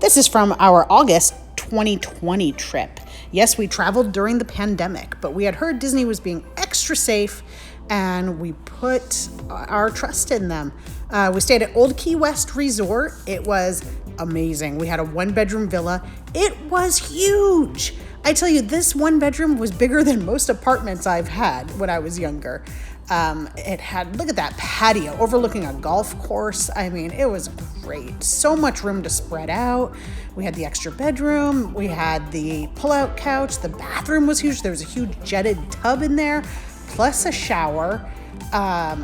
This is from our August 2020 trip. Yes, we traveled during the pandemic, but we had heard Disney was being extra safe and we put our trust in them. We stayed at Old Key West Resort. It was amazing. We had a 1-bedroom villa. It was huge. I tell you, this 1-bedroom was bigger than most apartments I've had when I was younger. It had, look at that patio overlooking a golf course. I mean, it was great. So much room to spread out. We had the extra bedroom. We had the pull-out couch. The bathroom was huge. There was a huge jetted tub in there, plus a shower.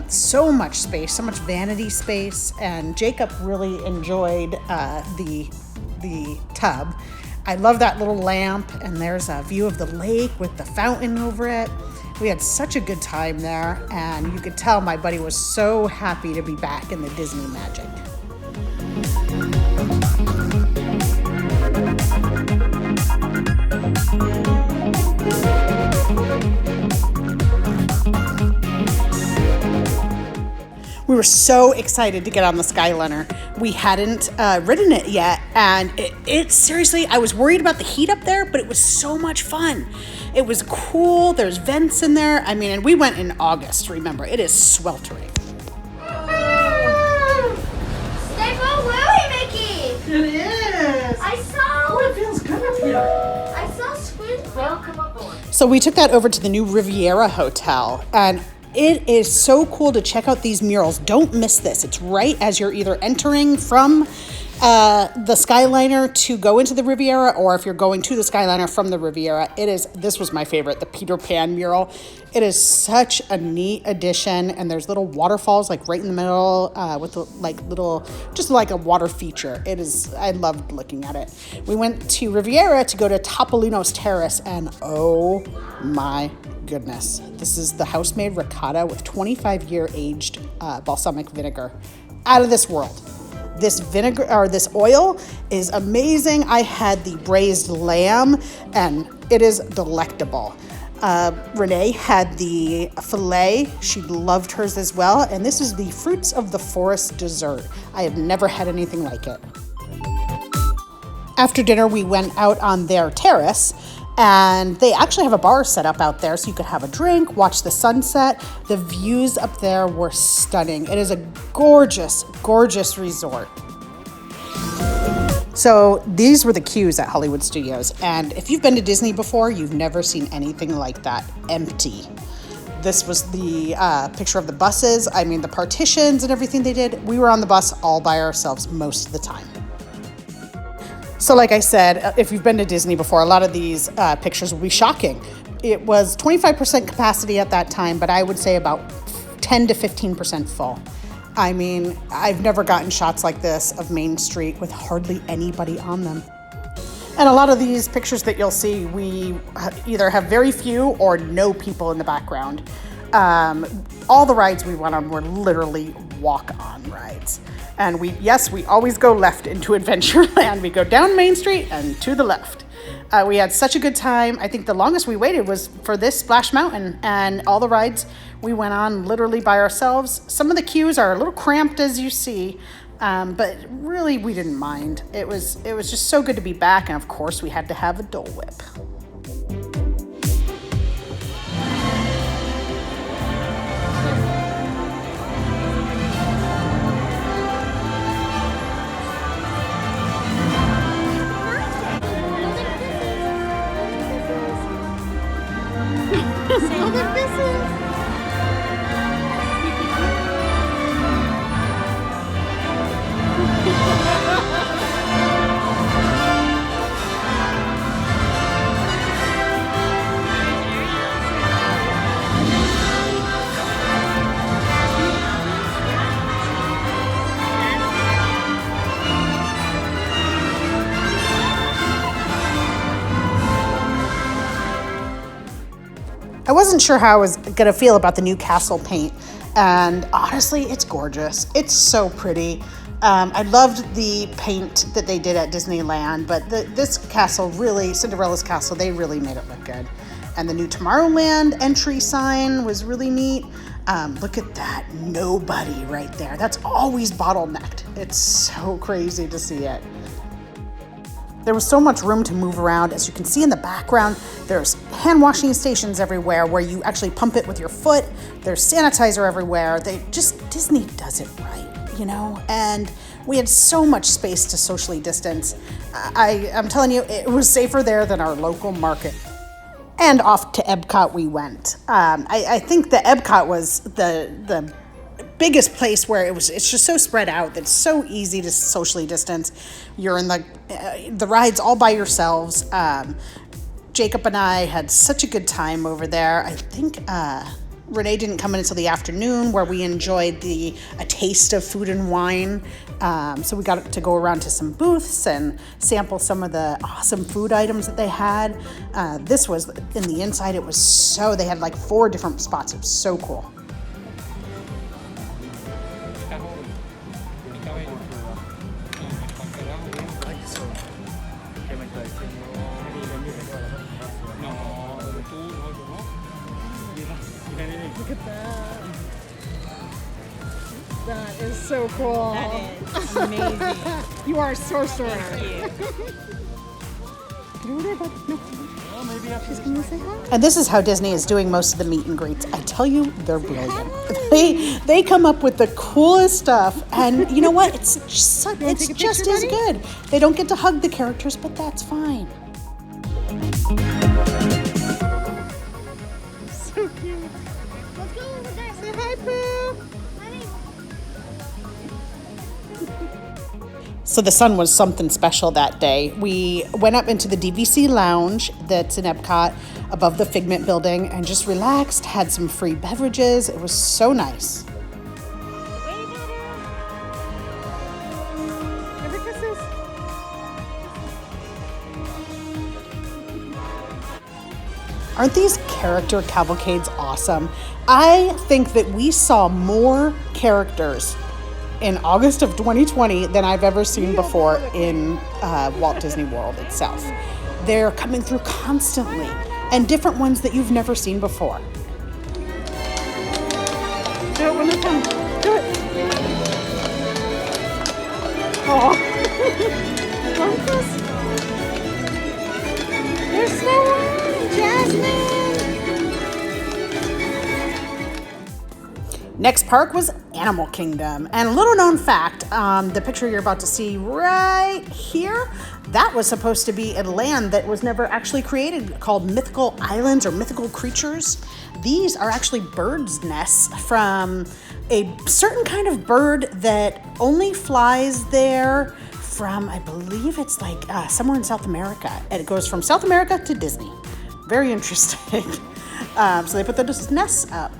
So much space, so much vanity space. And Jacob really enjoyed the tub. I love that little lamp, and there's a view of the lake with the fountain over it. We had such a good time there, and you could tell my buddy was so happy to be back in the Disney magic. We were so excited to get on the Skyliner. We hadn't ridden it yet, and it seriously, I was worried about the heat up there, but it was so much fun. It was cool. There's vents in there. I mean, and we went in August, remember. It is sweltering. Stay for Willy, Mickey! It is. I saw... Oh, it feels good up here. I saw Squid. Welcome aboard. So we took that over to the new Riviera Hotel, and it is so cool to check out these murals. Don't miss this. It's right as you're either entering from the Skyliner to go into the Riviera, or if you're going to the Skyliner from the Riviera. This was my favorite, the Peter Pan mural. It is such a neat addition, and there's little waterfalls like right in the middle with just like a water feature. I loved looking at it. We went to Riviera to go to Topolino's Terrace, and oh my goodness, this is the house-made ricotta with 25-year aged balsamic vinegar. Out of this world. This vinegar, or this oil, is amazing. I had the braised lamb, and it is delectable. Renee had the filet. She loved hers as well. And this is the Fruits of the Forest dessert. I have never had anything like it. After dinner, we went out on their terrace, and they actually have a bar set up out there so you could have a drink, watch the sunset. The views up there were stunning. It is a gorgeous, gorgeous resort. So these were the queues at Hollywood Studios. And if you've been to Disney before, you've never seen anything like that, empty. This was the picture of the buses. I mean, the partitions and everything they did. We were on the bus all by ourselves most of the time. So like I said, if you've been to Disney before, a lot of these pictures will be shocking. It was 25% capacity at that time, but I would say about 10 to 15% full. I mean, I've never gotten shots like this of Main Street with hardly anybody on them. And a lot of these pictures that you'll see, we either have very few or no people in the background. All the rides we went on were literally walk-on rides. And we always go left into Adventureland. We go down Main Street and to the left. We had such a good time. I think the longest we waited was for this Splash Mountain, and all the rides we went on literally by ourselves. Some of the queues are a little cramped, as you see, but really we didn't mind. It was just so good to be back, and of course we had to have a Dole Whip. Look at this is. I wasn't sure how I was gonna feel about the new castle paint, and honestly, it's gorgeous. It's so pretty. I loved the paint that they did at Disneyland, but this castle really, Cinderella's castle, they really made it look good. And the new Tomorrowland entry sign was really neat. Look at that, nobody right there. That's always bottlenecked. It's so crazy to see it. There was so much room to move around. As you can see in the background, there's hand washing stations everywhere where you actually pump it with your foot. There's sanitizer everywhere. Disney does it right, you know? And we had so much space to socially distance. I'm telling you, it was safer there than our local market. And off to Epcot we went. I think the Epcot was the biggest place where it's just so spread out that it's so easy to socially distance. You're in the rides all by yourselves. Jacob and I had such a good time over there. I think Renee didn't come in until the afternoon, where we enjoyed a taste of food and wine. So we got to go around to some booths and sample some of the awesome food items that they had. This was in the inside. They had like 4 different spots. It was so cool. Look at that. That is so cool. That is amazing. You are a sorcerer. Thank you. Get over there, bud. No. She's gonna say hi. And this is how Disney is doing most of the meet and greets. I tell you, they're brilliant. They come up with the coolest stuff, and you know what? It's just as good. They don't get to hug the characters, but that's fine. So cute. Let's go over there. Say hi, Pooh. So the sun was something special that day. We went up into the DVC Lounge that's in Epcot above the Figment building and just relaxed, had some free beverages. It was so nice. Give her kisses. Aren't these character cavalcades awesome? I think that we saw more characters in August of 2020 than I've ever seen before in Walt Disney World itself. They're coming through constantly, and different ones that you've never seen before. Do it one more time. Do it. Oh. Love this. There's Snow White, Jasmine. Next park was Animal Kingdom. And a little known fact, the picture you're about to see right here, that was supposed to be a land that was never actually created, called Mythical Islands or Mythical Creatures. These are actually birds' nests from a certain kind of bird that only flies there from, I believe it's like somewhere in South America. And it goes from South America to Disney. Very interesting. So they put those nests up.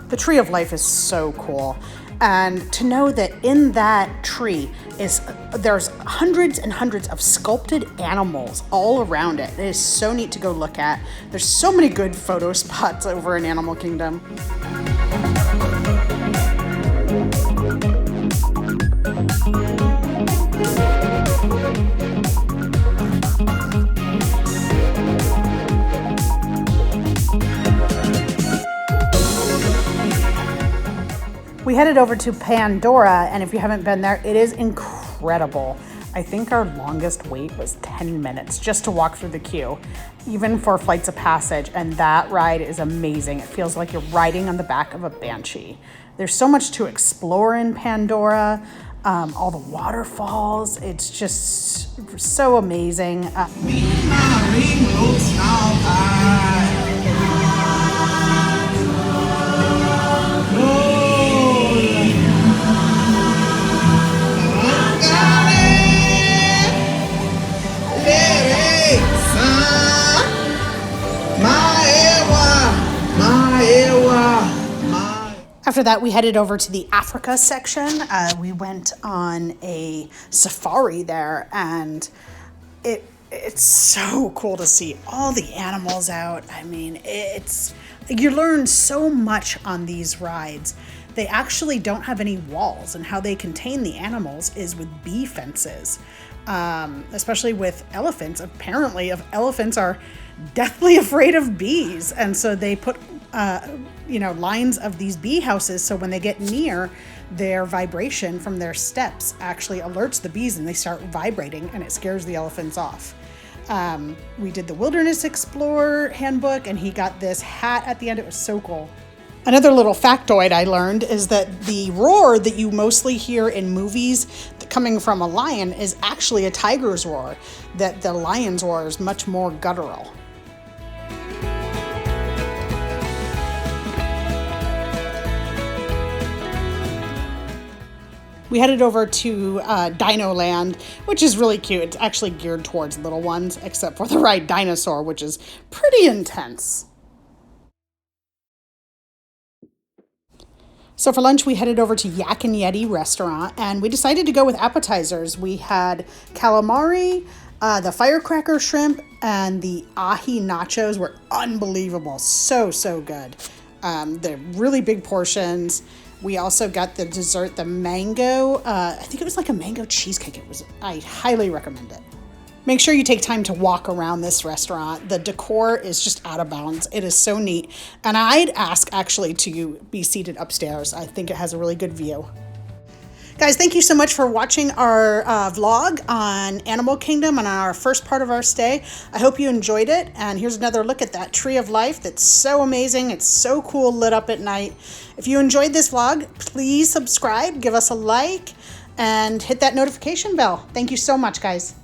The Tree of Life is so cool. And to know that in that tree there's hundreds and hundreds of sculpted animals all around it. It is so neat to go look at. There's so many good photo spots over in Animal Kingdom. We headed over to Pandora, and if you haven't been there, it is incredible. I think our longest wait was 10 minutes just to walk through the queue, even for Flights of Passage, and that ride is amazing. It feels like you're riding on the back of a banshee. There's so much to explore in Pandora, all the waterfalls. It's just so amazing. After that, we headed over to the Africa section. We went on a safari there, and it's so cool to see all the animals out. I mean, you learn so much on these rides. They actually don't have any walls, and how they contain the animals is with bee fences, especially with elephants. Apparently, elephants are deathly afraid of bees, and so they put lines of these bee houses, so when they get near, their vibration from their steps actually alerts the bees and they start vibrating and it scares the elephants off. We did the Wilderness Explorer handbook and he got this hat at the end. It was so cool. Another little factoid I learned is that the roar that you mostly hear in movies coming from a lion is actually a tiger's roar, that the lion's roar is much more guttural. We headed over to Dinoland, which is really cute. It's actually geared towards little ones, except for the ride Dinosaur, which is pretty intense. So for lunch, we headed over to Yak and Yeti restaurant, and we decided to go with appetizers. We had calamari, the firecracker shrimp, and the ahi nachos were unbelievable. So good. They're really big portions. We also got the dessert, the mango, I think it was like a mango cheesecake. I highly recommend it. Make sure you take time to walk around this restaurant. The decor is just out of bounds. It is so neat. And I'd ask actually to be seated upstairs. I think it has a really good view. Guys, thank you so much for watching our vlog on Animal Kingdom and our first part of our stay. I hope you enjoyed it. And here's another look at that tree of life that's so amazing. It's so cool lit up at night. If you enjoyed this vlog, please subscribe, give us a like, and hit that notification bell. Thank you so much, guys.